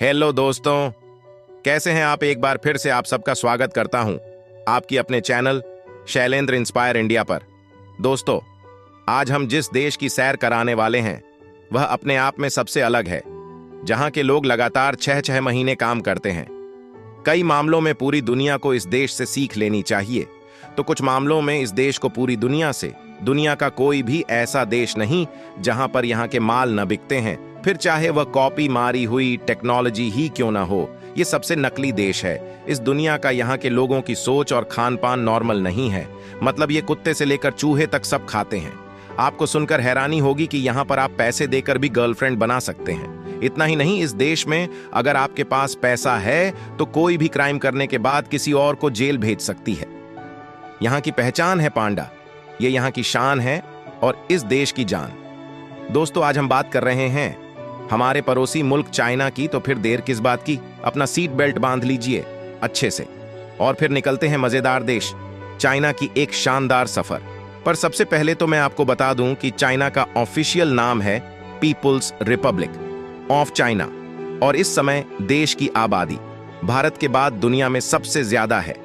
Hello दोस्तों, कैसे हैं आप। एक बार फिर से आप सबका स्वागत करता हूं आपकी अपने चैनल शैलेंद्र इंस्पायर इंडिया पर। दोस्तों, आज हम जिस देश की सैर कराने वाले हैं वह अपने आप में सबसे अलग है, जहां के लोग लगातार 6-6 महीने काम करते हैं। कई मामलों में पूरी दुनिया को इस देश से सीख लेनी चाहिए, तो कुछ मामलों में इस देश को पूरी दुनिया से। दुनिया का कोई भी ऐसा देश नहीं जहां पर यहां के माल न बिकते हैं, फिर चाहे वह कॉपी मारी हुई टेक्नोलॉजी ही क्यों ना हो। ये सबसे नकली देश है। इस दुनिया का यहाँ के लोगों की सोच और खान पान नॉर्मल नहीं है। मतलब ये कुत्ते से लेकर चूहे तक सब खाते हैं। आपको सुनकर हैरानी होगी कि यहाँ पर आप पैसे देकर भी गर्लफ्रेंड बना सकते हैं। इतना ही नहीं, इस देश में अगर आपके पास पैसा है तो कोई भी क्राइम करने के बाद किसी और को जेल भेज सकती है। यहाँ की पहचान है पांडा, ये यहाँ की शान है और इस देश की जान। दोस्तों, आज हम बात कर रहे हैं हमारे पड़ोसी मुल्क चाइना की। तो फिर देर किस बात की, अपना सीट बेल्ट बांध लीजिए अच्छे से और फिर निकलते हैं मजेदार देश चाइना की एक शानदार सफर पर। सबसे पहले तो मैं आपको बता दूं कि चाइना का ऑफिशियल नाम है पीपुल्स रिपब्लिक ऑफ चाइना, और इस समय देश की आबादी भारत के बाद दुनिया में सबसे ज्यादा है।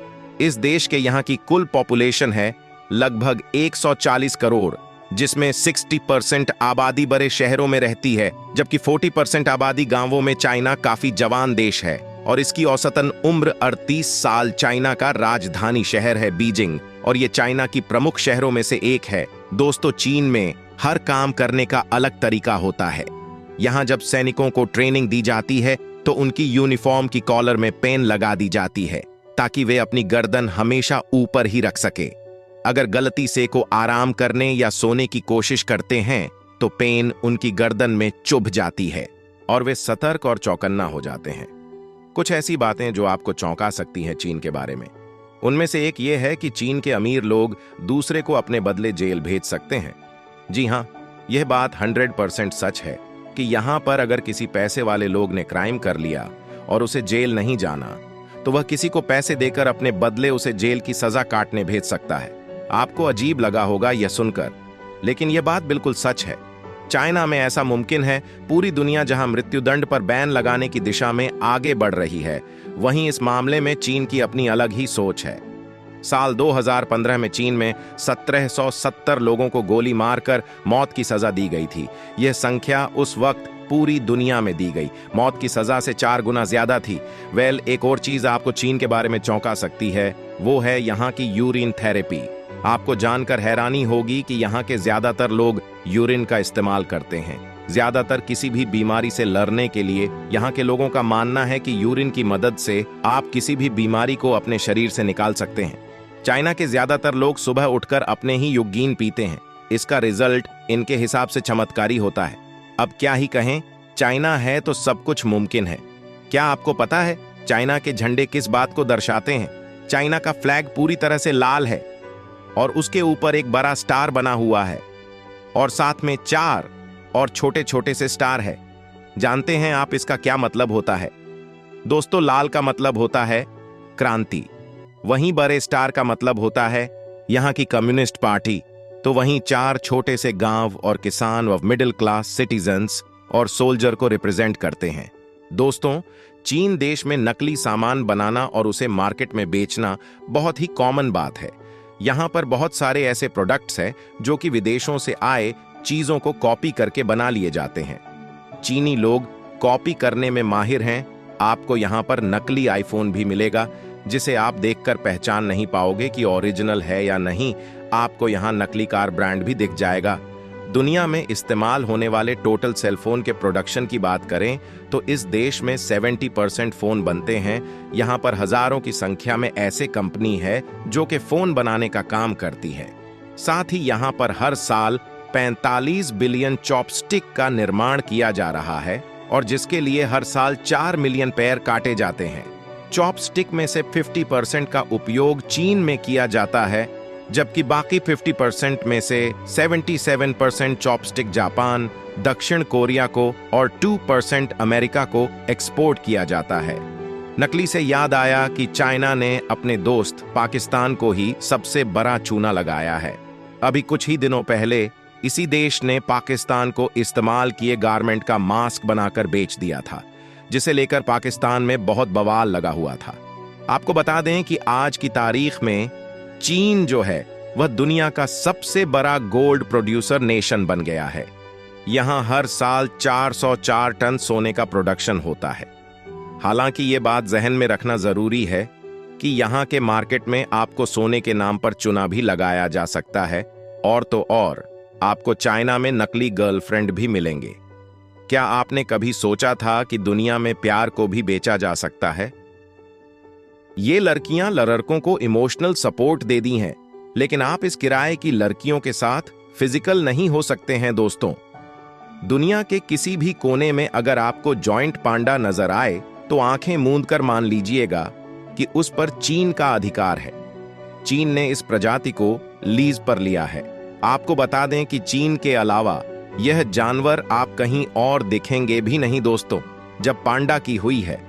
इस देश के यहाँ की कुल पॉपुलेशन है लगभग 140 करोड़, जिसमें 60% आबादी बड़े शहरों में रहती है, जबकि 40% आबादी गांवों में। चाइना काफी जवान देश है और इसकी औसतन उम्र 38 साल। चाइना का राजधानी शहर है बीजिंग और ये चाइना की प्रमुख शहरों में से एक है। दोस्तों, चीन में हर काम करने का अलग तरीका होता है। यहाँ जब सैनिकों को ट्रेनिंग दी जाती है तो उनकी यूनिफॉर्म की कॉलर में पेन लगा दी जाती है ताकि वे अपनी गर्दन हमेशा ऊपर ही रख सके। अगर गलती से को आराम करने या सोने की कोशिश करते हैं तो पेन उनकी गर्दन में चुभ जाती है और वे सतर्क और चौकन्ना हो जाते हैं। कुछ ऐसी बातें जो आपको चौंका सकती हैं चीन के बारे में। उनमें से एक ये है कि चीन के अमीर लोग दूसरे को अपने बदले जेल भेज सकते हैं। जी हाँ, यह बात 100% सच है कि यहाँ पर अगर किसी पैसे वाले लोग ने क्राइम कर लिया और उसे जेल नहीं जाना तो वह किसी को पैसे देकर अपने बदले उसे जेल की सजा काटने भेज सकता है। आपको अजीब लगा होगा यह सुनकर, लेकिन यह बात बिल्कुल सच है। चाइना में ऐसा मुमकिन है। पूरी दुनिया जहां मृत्युदंड पर बैन लगाने की दिशा में आगे बढ़ रही है, वहीं इस मामले में चीन की अपनी अलग ही सोच है। साल 2015 में चीन में 1770 लोगों को गोली मारकर मौत की सजा दी गई थी। यह संख्या उस वक्त पूरी दुनिया में दी गई मौत की सजा से 4 गुना ज्यादा थी। एक और चीज आपको चीन के बारे में चौंका सकती है, वो है यहाँ की यूरिन थेरेपी। आपको जानकर हैरानी होगी कि यहाँ के ज्यादातर लोग यूरिन का इस्तेमाल करते हैं। ज्यादातर किसी भी बीमारी से लड़ने के लिए यहाँ के लोगों का मानना है कि यूरिन की मदद से आप किसी भी बीमारी को अपने शरीर से निकाल सकते हैं। चाइना के ज्यादातर लोग सुबह उठकर अपने ही युग्गीन पीते हैं। इसका रिजल्ट इनके हिसाब से चमत्कारी होता है। अब क्या ही कहें, चाइना है तो सब कुछ मुमकिन है। क्या आपको पता है चाइना के झंडे किस बात को दर्शाते हैं? चाइना का फ्लैग पूरी तरह से लाल है और उसके ऊपर एक बड़ा स्टार बना हुआ है और साथ में 4 और छोटे छोटे से स्टार है। जानते हैं आप इसका क्या मतलब होता है? दोस्तों, लाल का मतलब होता है क्रांति, वहीं बड़े स्टार का मतलब होता है यहाँ की कम्युनिस्ट पार्टी, तो वहीं 4 छोटे से गांव और किसान और मिडिल क्लास सिटीजन्स और सोल्जर को रिप्रेजेंट करते हैं। दोस्तों, चीन देश में नकली सामान बनाना और उसे मार्केट में बेचना बहुत ही कॉमन बात है। यहाँ पर बहुत सारे ऐसे प्रोडक्ट्स हैं जो कि विदेशों से आए चीजों को कॉपी करके बना लिए जाते हैं। चीनी लोग कॉपी करने में माहिर हैं। आपको यहाँ पर नकली आईफोन भी मिलेगा जिसे आप देखकर पहचान नहीं पाओगे कि ओरिजिनल है या नहीं। आपको यहाँ नकली कार ब्रांड भी दिख जाएगा। दुनिया में इस्तेमाल होने वाले टोटल सेलफोन के प्रोडक्शन की बात करें तो इस देश में 70% फोन बनते हैं। यहाँ पर हजारों की संख्या में ऐसे कंपनी है जो कि फोन बनाने का काम करती है। साथ ही यहाँ पर हर साल 45 बिलियन चॉपस्टिक का निर्माण किया जा रहा है और जिसके लिए हर साल 4 मिलियन पैर काटे जाते हैं। चॉपस्टिक में से 50% का उपयोग चीन में किया जाता है, जबकि बाकी 50% में से 77% चॉपस्टिक जापान, दक्षिण कोरिया को और 2% अमेरिका को एक्सपोर्ट किया जाता है। नकली से याद आया कि चाइना ने अपने दोस्त पाकिस्तान को ही सबसे बड़ा चूना लगाया है। अभी कुछ ही दिनों पहले इसी देश ने पाकिस्तान को इस्तेमाल किए गारमेंट का मास्क बनाकर बेच दिया था। जिसे लेकर पाकिस्तान में बहुत बवाल लगा हुआ था। आपको बता दें कि आज की तारीख में चीन जो है वह दुनिया का सबसे बड़ा गोल्ड प्रोड्यूसर नेशन बन गया है। यहां हर साल 404 टन सोने का प्रोडक्शन होता है। हालांकि ये बात जहन में रखना जरूरी है कि यहां के मार्केट में आपको सोने के नाम पर चूना भी लगाया जा सकता है, और तो और आपको चाइना में नकली गर्लफ्रेंड भी मिलेंगे। क्या आपने कभी सोचा था कि दुनिया में प्यार को भी बेचा जा सकता है? ये लड़कियां लड़कों को इमोशनल सपोर्ट दे दी हैं, लेकिन आप इस किराए की लड़कियों के साथ फिजिकल नहीं हो सकते हैं दोस्तों। दुनिया के किसी भी कोने में अगर आपको जॉइंट पांडा नजर आए तो आंखें मूंद कर मान लीजिएगा कि उस पर चीन का अधिकार है। चीन ने इस प्रजाति को लीज पर लिया है। आपको बता दें कि चीन के अलावा यह जानवर आप कहीं और दिखेंगे भी नहीं दोस्तों। जब पांडा की हुई है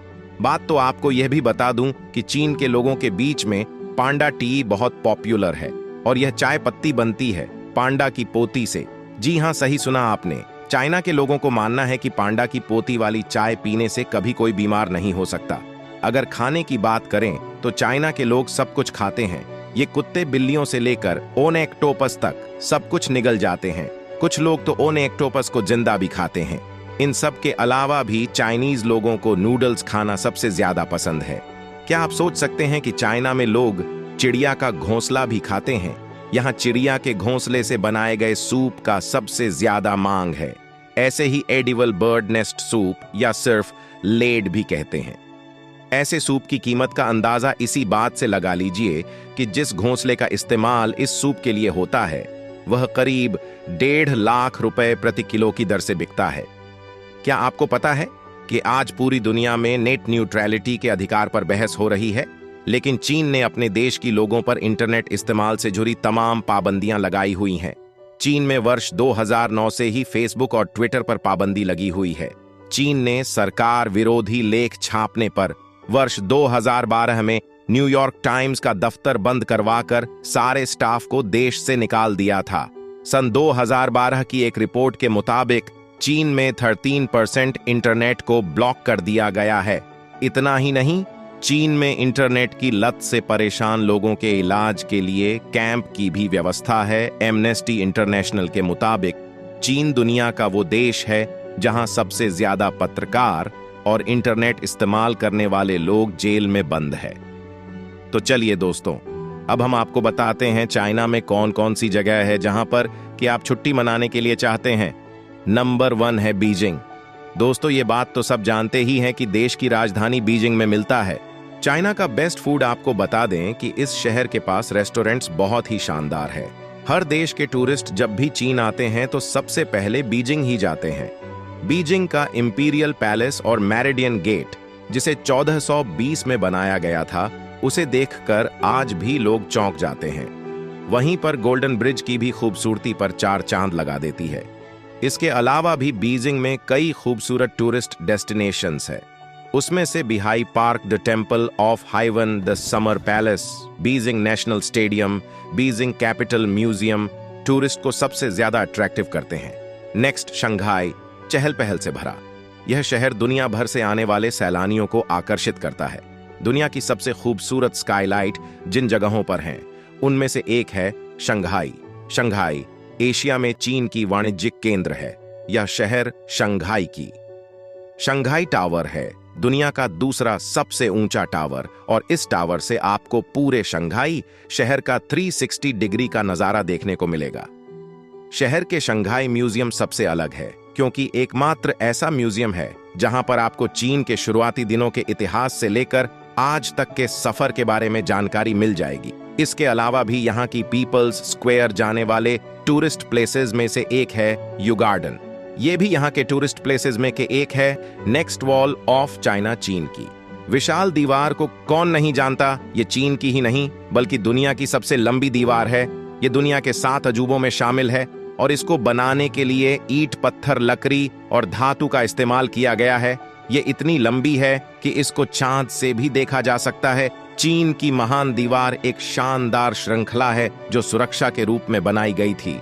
बात, तो आपको यह भी बता दूं कि चीन के लोगों के बीच में पांडा टी बहुत पॉपुलर है और यह चाय पत्ती बनती है पांडा की पोती से। जी हां, सही सुना आपने। चाइना के लोगों को मानना है कि पांडा की पोती वाली चाय पीने से कभी कोई बीमार नहीं हो सकता। अगर खाने की बात करें तो चाइना के लोग सब कुछ खाते हैं। ये कुत्ते बिल्लियों से लेकर ओनेक्टोपस तक सब कुछ निगल जाते हैं। कुछ लोग तो ओनेक्टोपस को जिंदा भी खाते हैं। इन सब के अलावा भी चाइनीज लोगों को नूडल्स खाना सबसे ज्यादा पसंद है। क्या आप सोच सकते हैं कि चाइना में लोग चिड़िया का घोंसला भी खाते हैं? यहाँ चिड़िया के घोंसले से बनाए गए सूप का सबसे ज्यादा मांग है। ऐसे ही एडिबल बर्ड नेस्ट सूप या सिर्फ लेड भी कहते हैं। ऐसे सूप की कीमत का अंदाजा इसी बात से लगा लीजिए कि जिस घोंसले का इस्तेमाल इस सूप के लिए होता है वह करीब 1.5 लाख रुपए प्रति किलो की दर से बिकता है। क्या आपको पता है कि आज पूरी दुनिया में नेट न्यूट्रलिटी के अधिकार पर बहस हो रही है, लेकिन चीन ने अपने देश की लोगों पर इंटरनेट इस्तेमाल से जुड़ी तमाम पाबंदियां लगाई हुई हैं। चीन में वर्ष 2009 से ही फेसबुक और ट्विटर पर पाबंदी लगी हुई है। चीन ने सरकार विरोधी लेख छापने पर वर्ष 2012 में न्यूयॉर्क टाइम्स का दफ्तर बंद करवाकर सारे स्टाफ को देश से निकाल दिया था। सन 2012 की एक रिपोर्ट के मुताबिक चीन में 13% इंटरनेट को ब्लॉक कर दिया गया है। इतना ही नहीं, चीन में इंटरनेट की लत से परेशान लोगों के इलाज के लिए कैंप की भी व्यवस्था है। एमनेस्टी इंटरनेशनल के मुताबिक चीन दुनिया का वो देश है जहां सबसे ज्यादा पत्रकार और इंटरनेट इस्तेमाल करने वाले लोग जेल में बंद है। तो चलिए दोस्तों, अब हम आपको बताते हैं चाइना में कौन कौन सी जगह है जहां पर कि आप छुट्टी मनाने के लिए चाहते हैं। नंबर 1 है बीजिंग। दोस्तों, ये बात तो सब जानते ही हैं कि देश की राजधानी बीजिंग में मिलता है। चाइना का बेस्ट फूड आपको बता दें कि इस शहर के पास रेस्टोरेंट्स बहुत ही शानदार है। हर देश के टूरिस्ट जब भी चीन आते हैं तो सबसे पहले बीजिंग ही जाते हैं। बीजिंग का इंपीरियल पैलेस और मेरिडियन गेट, जिसे 1420 में बनाया गया था, उसे देखकर आज भी लोग चौंक जाते हैं। वहीं पर गोल्डन ब्रिज की भी खूबसूरती पर 4 चांद लगा देती है। इसके अलावा भी बीजिंग में कई खूबसूरत टूरिस्ट डेस्टिनेशंस है। उसमें से Beihai park, the temple of heaven, the summer palace, Beijing national stadium, Beijing capital museum tourist को सबसे ज्यादा अट्रैक्टिव करते हैं। नेक्स्ट, शंघाई, चहल पहल से भरा। यह शहर दुनिया भर से आने वाले सैलानियों को आकर्षित करता है। दुनिया की सबसे खूबसूरत स्काईलाइट जिन जगहों पर हैं उनमें से एक है शंघाई। शंघाई एशिया में चीन की वाणिज्यिक केंद्र है। यह शहर शंघाई की शंघाई टावर है, दुनिया का दूसरा सबसे ऊंचा टावर, और इस टावर से आपको पूरे शंघाई शहर का 360 डिग्री का नजारा देखने को मिलेगा। शहर के शंघाई म्यूजियम सबसे अलग है क्योंकि एकमात्र ऐसा म्यूजियम है जहां पर आपको चीन के शुरुआती दिनों के इतिहास से लेकर आज तक के सफर के बारे में जानकारी मिल जाएगी। इसके अलावा भी यहाँ की पीपल्स स्क्वायर जाने वाले टूरिस्ट प्लेसेस में से एक है यू गार्डन। ये भी यहाँ के टूरिस्ट प्लेसेस में के एक है। नेक्स्ट वॉल ऑफ चाइना, चीन की विशाल दीवार को कौन नहीं जानता। ये चीन की ही नहीं बल्कि दुनिया की सबसे लंबी दीवार है। ये दुनिया के 7 अजूबों में शामिल है और इसको बनाने के लिए ईंट, पत्थर, लकड़ी और धातु का इस्तेमाल किया गया है। ये इतनी लंबी है कि इसको चांद से भी देखा जा सकता है। चीन की महान दीवार एक शानदार श्रृंखला है जो सुरक्षा के रूप में बनाई गई थी।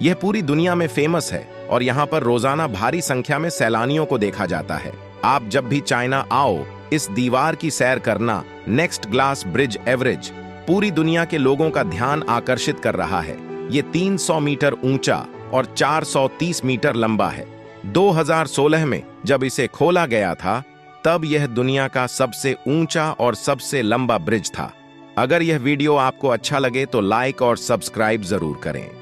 यह पूरी दुनिया में फेमस है और यहाँ पर रोजाना भारी संख्या में सैलानियों को देखा जाता है। आप जब भी चाइना आओ, इस दीवार की सैर करना। नेक्स्ट ग्लास ब्रिज एवरेज पूरी दुनिया के लोगों का ध्यान आकर्षित कर रहा है। ये 300 मीटर ऊंचा और 430 मीटर लंबा है। 2016 में जब इसे खोला गया था, तब यह दुनिया का सबसे ऊंचा और सबसे लंबा ब्रिज था। अगर यह वीडियो आपको अच्छा लगे तो लाइक और सब्सक्राइब जरूर करें।